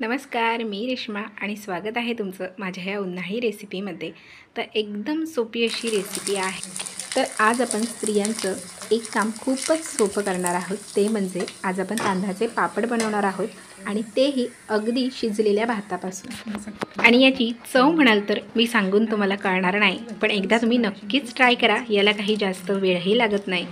नमस्कार, मी रेश्मा आणि स्वागत आहे तुमचं माझ्या ह्या उन्हाळी रेसिपीमध्ये। तर एकदम सोपी अशी रेसिपी आहे। तर आज आपण स्त्रियांचं एक काम खूपच सोपं करणार आहोत, ते म्हणजे आज आपण तांदळाचे पापड बनवणार आहोत आणि तेही अगदी शिजलेल्या भातापासून। आणि याची चव म्हणाल तर मी सांगून तुम्हाला कळणार नाही, पण एकदा तुम्ही नक्कीच ट्राय करा, याला काही जास्त वेळही लागत नाही।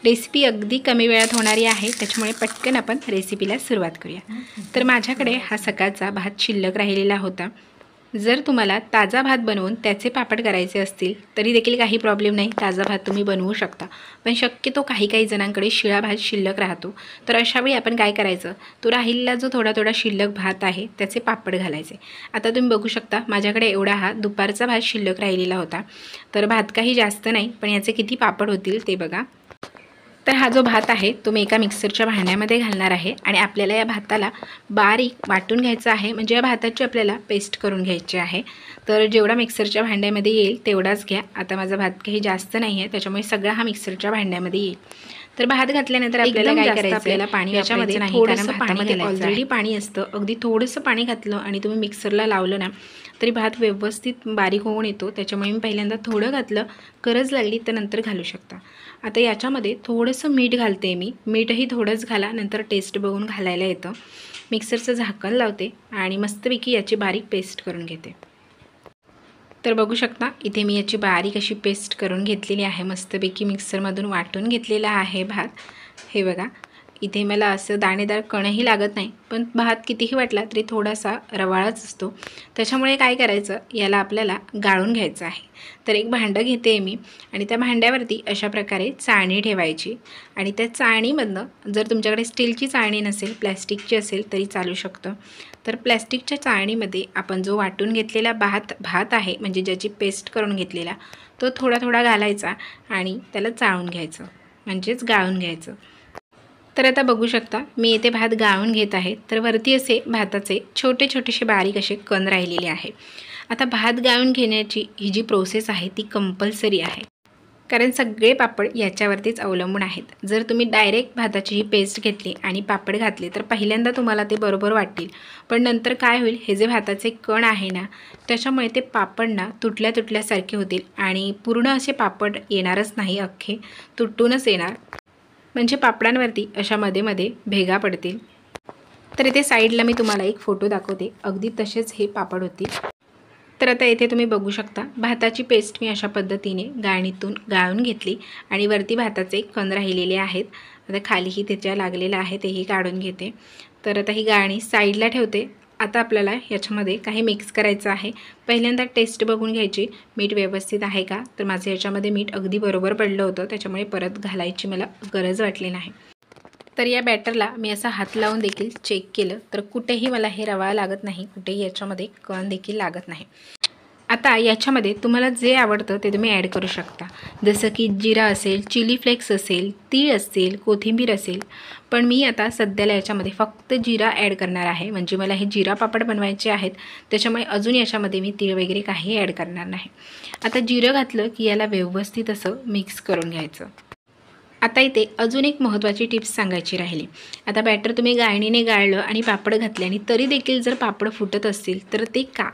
रेसिपी अगदी कमी वेळात होणारी आहे, त्याच्यामुळे पटकन आपण रेसिपीला सुरुवात करूया। तर माझ्याकडे हा सकाळचा भात शिल्लक राहिलेला होता। जर तुम्हाला ताजा भात बनवून त्याचे पापड करायचे असतील तरी देखील काही प्रॉब्लेम नाही, ताजा भात तुम्ही बनवू शकता। पण शक्यतो काही जणांकडे शिळा भात शिल्लक राहतो, तर अशा वेळी आपण काय करायचं, तो राहिलेला जो थोडा शिल्लक भात आहे त्याचे पापड घालायचे। आता तुम्ही बघू शकता माझ्याकडे एवढा हा दुपारचा भात शिल्लक राहिलेला होता। तर भात काही जास्त नाही, पण याचे किती पापड होतील ते बघा। तर हा जो भात आहे तो मी एका मिक्सरच्या भांड्यामध्ये घालणार आहे आणि आपल्याला या भाताला बारीक वाटून घ्यायचं आहे, म्हणजे या भाताची आपल्याला पेस्ट करून घ्यायची आहे। तर जेवढा मिक्सरच्या भांड्यामध्ये येईल तेवढाच घ्या। आता माझा भात काही जास्त नाही आहे, त्याच्यामुळे सगळा हा मिक्सरच्या भांड्यामध्ये येईल। तर भात घातल्यानंतर आपल्याला काय करायचं, आपल्याला पाणी याच्यामध्ये थोडंसं पाणी ऑलरेडी पाणी असतं, अगदी थोडंसं पाणी घातलं आणि तुम्ही मिक्सरला लावलं ना तरी भात व्यवस्थित बारीक होऊन येतो। त्याच्यामुळे मी पहिल्यांदा थोडं घातलं, गरज लागली तर नंतर घालू शकता। आता याच्यामध्ये थोडंसं मीठ घालते मी, मीठही थोडंच घाला, नंतर टेस्ट बघून घालायला येतं। मिक्सरचं झाकण लावते आणि मस्तपैकी याची बारीक पेस्ट करून घेते। तर बघू शकता इथे मी याची बारीक अशी पेस्ट करून घेतलेली आहे, मस्तपैकी मिक्सरमधून वाटून घेतलेला आहे भात। हे बघा इथे मला असं दाणेदार कणही लागत नाही, पण भात कितीही वाटला तरी थोडासा रवाळाच असतो, त्याच्यामुळे काय करायचं, याला आपल्याला गाळून घ्यायचं आहे। तर एक भांडं घेते मी आणि त्या भांड्यावरती अशा प्रकारे चाळणी ठेवायची आणि त्या चाळणीमधनं, जर तुमच्याकडे स्टीलची चाळणी नसेल प्लॅस्टिकची असेल तरी चालू शकतं, तर प्लॅस्टिकच्या चाळणीमध्ये आपण जो वाटून घेतलेला भात आहे, म्हणजे ज्याची पेस्ट करून घेतलेला, तो थोडा घालायचा आणि त्याला चाळून घ्यायचं, म्हणजेच गाळून घ्यायचं। तर आता बघू शकता मी इथे भात गाळून घेत आहे। तर वरती असे भाताचे छोटेसे बारीक असे कण राहिलेले आहे। आता भात गाळून घेण्याची ही जी प्रोसेस आहे ती कंपल्सरी आहे, कारण सगळे पापड याच्यावरतीच अवलंबून आहेत। जर तुम्ही डायरेक्ट भाताची ही पेस्ट घेतली आणि पापड घातले तर पहिल्यांदा तुम्हाला ते बरोबर वाटतील, पण नंतर काय होईल, हे जे भाताचे कण आहे ना त्याच्यामुळे ते पापड ना तुटल्यासारखे होतील आणि पूर्ण असे पापड येणारच नाही, अख्खे तुटूनच येणार, म्हणजे पापडांवरती अशा मध्ये भेगा पडतील। तर इथे साईडला मी तुम्हाला एक फोटो दाखवते, अगदी तसेच हे पापड होतील। तर आता इथे तुम्ही बघू शकता भाताची पेस्ट मी अशा पद्धतीने गाळणीतून गाळून घेतली आणि वरती भाताचे कण राहिलेले आहेत, आता खालीही त्याच्या लागलेलं आहे तेही काढून घेते। तर आता ही गाळणी साईडला ठेवते। आता आपल्याला याच्यामध्ये काही मिक्स करायचं आहे। पहिल्यांदा टेस्ट बघून घ्यायची, मीठ व्यवस्थित आहे का, तर माझं याच्यामध्ये मीठ अगदी बरोबर पडलं होतं, त्याच्यामुळे परत घालायची मला गरज वाटली नाही। तर या बॅटरला मी असा हात लावून देखील चेक केलं तर कुठेही मला हे रवा लागत नाही, कुठेही याच्यामध्ये कण देखील लागत नाही। आता याच्यामध्ये तुम्हाला जे आवडतं ते तुम्ही ॲड करू शकता, जसं की जिरा असेल, चिली फ्लेक्स असेल, तीळ असेल, कोथिंबीर असेल, पण मी आता सध्याला याच्यामध्ये फक्त जिरा ॲड करणार आहे, म्हणजे मला हे जिरा पापड बनवायचे आहेत, त्याच्यामुळे अजून याच्यामध्ये मी तीळ वगैरे काही ॲड करणार नाही। आता जिरं घातलं की याला व्यवस्थित असं मिक्स करून घ्यायचं। आता इथे अजून एक महत्त्वाची टिप्स सांगायची राहिली। आता बॅटर तुम्ही गाळणीने गाळलं आणि पापड घातले आणि तरी देखील जर पापड फुटत असतील तर ते का,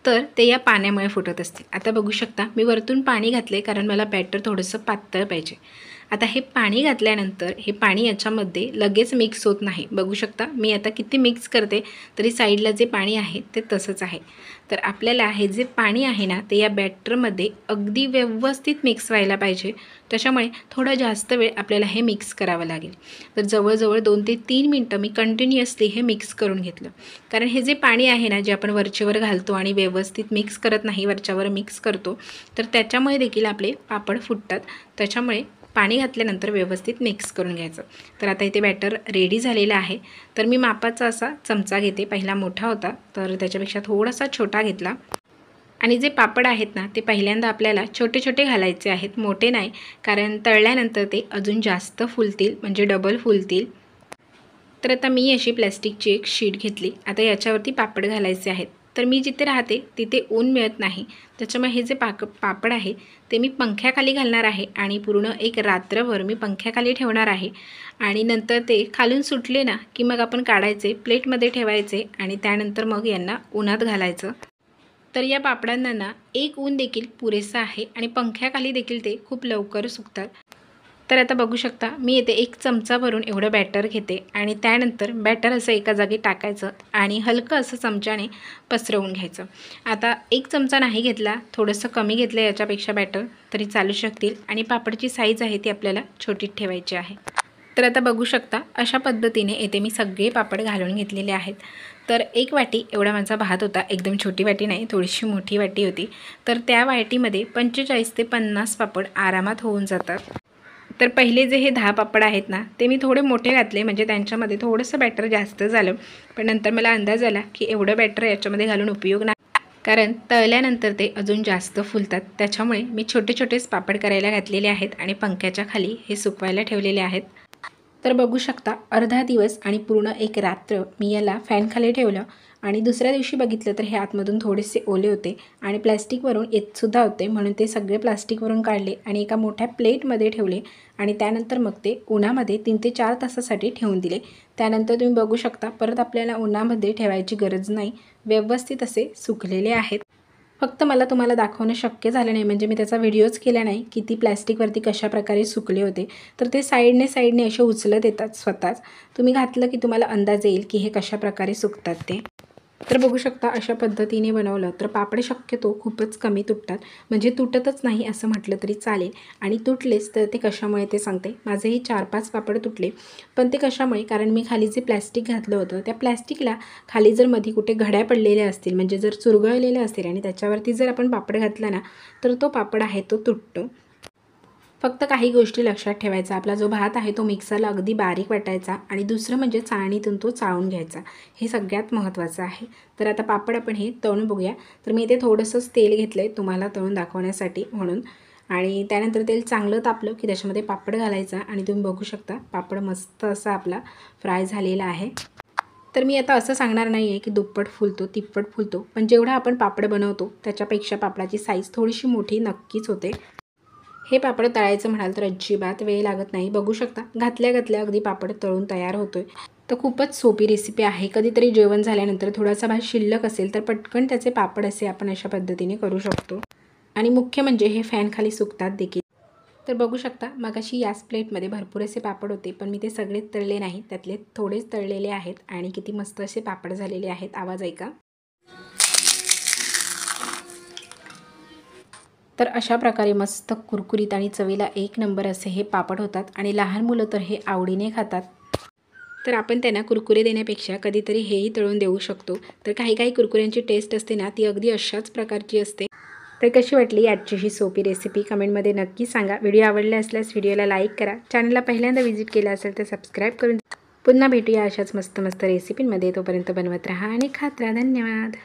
तर ते या पाण्यामुळे फुटत असतील। आता बघू शकता मी वरतून पाणी घातले, कारण मला बॅटर थोडंसं पातळ पाहिजे। आता हे पाणी घातल्यानंतर हे पाणी याच्यामध्ये लगेच मिक्स होत नाही, बघू शकता मी आता किती मिक्स करते तरी साईडला जे पाणी आहे ते तसंच आहे। तर आपल्याला हे जे पाणी आहे ना ते या बॅटरमध्ये अगदी व्यवस्थित मिक्स व्हायला पाहिजे, त्याच्यामुळे थोडा जास्त वेळ आपल्याला हे मिक्स करावं लागेल। तर जवळजवळ 2 ते 3 मिनटं मी कंटिन्युअसली हे मिक्स करून घेतलं, कारण हे जे पाणी आहे ना जे आपण वरचेवर घालतो आणि व्यवस्थित मिक्स करत नाही, वरच्यावर मिक्स करतो, तर त्याच्यामुळे देखील आपले पापड फुटतात, त्याच्यामुळे पाणी घातल्यानंतर व्यवस्थित मिक्स करून घ्यायचं। तर आता इथे बॅटर रेडी झालेलं आहे। तर मी मापाचा असा चमचा घेते, पहिला मोठा होता तर त्याच्यापेक्षा थोडासा छोटा घेतला आणि जे पापड आहेत ना ते पहिल्यांदा आपल्याला छोटे घालायचे आहेत, मोठे नाही, कारण तळल्यानंतर ते अजून जास्त फुलतील, म्हणजे डबल फुलतील। तर आता मी अशी प्लॅस्टिकची एक शीट घेतली, आता याच्यावरती पापड घालायचे आहेत। तर मी जिथे राहते तिथे ऊन मिळत नाही, त्याच्यामुळे हे जे पापड आहे ते मी पंख्याखाली घालणार आहे आणि पूर्ण एक रात्रभर मी पंख्याखाली ठेवणार आहे आणि नंतर ते खालून सुटले ना की मग आपण काढायचे, प्लेटमध्ये ठेवायचे आणि त्यानंतर मग यांना उन्हात घालायचं। तर या पापडांना ना एक ऊन देखील पुरेसा आहे आणि पंख्याखाली देखील ते खूप लवकर सुकतात। तर आता बघू शकता मी येथे 1 चमचा भरून एवढं बॅटर घेते आणि त्यानंतर बॅटर असं एका जागी टाकायचं आणि हलकं असं चमच्याने पसरवून घ्यायचं। आता 1 चमचा नाही घेतला, थोडंसं कमी घेतलं याच्यापेक्षा बॅटर तरी चालू शकतील आणि पापडची साईज आहे ती आपल्याला छोटी ठेवायची आहे। तर आता बघू शकता अशा पद्धतीने येथे मी सगळे पापड घालून घेतलेले आहेत। तर 1 वाटी एवढा माझा भात होता, एकदम छोटी वाटी नाही, थोडीशी मोठी वाटी होती। तर त्या वाटीमध्ये 45 ते 50 पापड आरामात होऊन जातात। तर पहिले जे हे 10 पापड आहेत ना ते मी थोडे मोठे घातले, म्हणजे त्यांच्यामध्ये थोडंसं बॅटर जास्त झालं, पण नंतर मला अंदाज आला की एवढं बॅटर याच्यामध्ये घालून उपयोग नाही, कारण तळल्यानंतर ते अजून जास्त फुलतात। त्याच्यामुळे मी छोटे छोटेच पापड करायला घातलेले आहेत आणि पंख्याच्या खाली हे सुकवायला ठेवलेले आहेत। तर बघू शकता अर्धा दिवस आणि पूर्ण एक रात्र मी याला फॅनखाली ठेवलं आणि दुसऱ्या दिवशी बघितलं तर हे आतमधून थोडेसे ओले होते आणि प्लॅस्टिकवरून येतसुद्धा होते, म्हणून ते सगळे प्लास्टिकवरून काढले आणि एका मोठ्या प्लेटमध्ये ठेवले आणि त्यानंतर मग ते उन्हामध्ये 3 ते 4 तासासाठी ठेवून दिले। त्यानंतर तुम्ही बघू शकता परत आपल्याला उन्हामध्ये ठेवायची गरज नाही, व्यवस्थित असे सुकलेले आहेत। फक्त मला तुम्हाला दाखवणं शक्य झालं नाही, म्हणजे मी त्याचा व्हिडिओच केला नाही की ती प्लॅस्टिकवरती कशा प्रकारे सुकले होते। तर ते साईडने असे उचलत येतात स्वतःच, तुम्ही घातलं की तुम्हाला अंदाज येईल की हे कशा प्रकारे सुकतात ते। तर बघू शकता अशा पद्धतीने बनवलं तर पापड शक्यतो खूपच कमी तुटतात, म्हणजे तुटतच नाही असं म्हटलं तरी चालेल आणि तुटलेच तर ते कशामुळे ते सांगते। माझेही 4-5 पापड तुटले, पण ते कशामुळे, कारण मी खाली जे प्लॅस्टिक घातलं होतं त्या प्लॅस्टिकला खाली जर मध्ये कुठे घड्या पडलेल्या असतील, म्हणजे जर चुरगळलेल्या असतील आणि त्याच्यावरती जर आपण पापड घातला ना तर तो पापड आहे तो तुटतो। फक्त काही गोष्टी लक्षात ठेवायचा, आपला जो भात आहे तो मिक्सरला अगदी बारीक वाटायचा आणि दुसरं म्हणजे चाळणीतून तो चाळून घ्यायचा, हे सगळ्यात महत्त्वाचं आहे। तर आता पापड आपण हे तळून बघूया। तर मी इथे थोडंसंच तेल घेतलं आहे तुम्हाला तळून दाखवण्यासाठी म्हणून, आणि त्यानंतर तेल चांगलं तापलं की त्याच्यामध्ये पापड घालायचा आणि तुम्ही बघू शकता पापड मस्त असा आपला फ्राय झालेला आहे। तर मी आता असं सांगणार नाही आहे की दुप्पट फुलतो तिप्पट फुलतो, पण जेवढा आपण पापड बनवतो त्याच्यापेक्षा पापडाची साईज थोडीशी मोठी नक्कीच होते। हे पापड तळायचं म्हणाल तर अजिबात वेळ लागत नाही, बघू शकता घातल्या अगदी पापड तळून तयार होतोय। तर खूपच सोपी रेसिपी आहे, कधीतरी जेवण झाल्यानंतर थोडासा भात शिल्लक असेल तर पटकन त्याचे पापड असे आपण अशा पद्धतीने करू शकतो आणि मुख्य म्हणजे हे फॅन खाली सुकतात देखील। तर बघू शकता मगाशी याच प्लेटमध्ये भरपूर असे पापड होते, पण मी ते सगळेच तळले नाही, त्यातले थोडेच तळलेले आहेत आणि किती मस्त असे पापड झालेले आहेत, आवाज ऐका। तर अशा प्रकारे मस्त कुरकुरीत आणि चवीला 1 नंबर असे हे पापड होतात आणि लहान मुलं तर हे आवडीने खातात। तर आपण त्यांना कुरकुरे देण्यापेक्षा कधीतरी हेही तळून देऊ शकतो। तर काही कुरकुऱ्यांची टेस्ट असते ना ती अगदी अशाच प्रकारची असते। तर कशी वाटली आजची ही सोपी रेसिपी कमेंटमध्ये नक्की सांगा। व्हिडिओ आवडला असल्यास व्हिडिओला लाईक करा, चॅनलला पहिल्यांदा व्हिजिट केलं असेल तर सबस्क्राईब करून पुन्हा भेटूया अशाच मस्त रेसिपींमध्ये। तोपर्यंत बनवत राहा आणि खात राहा। धन्यवाद।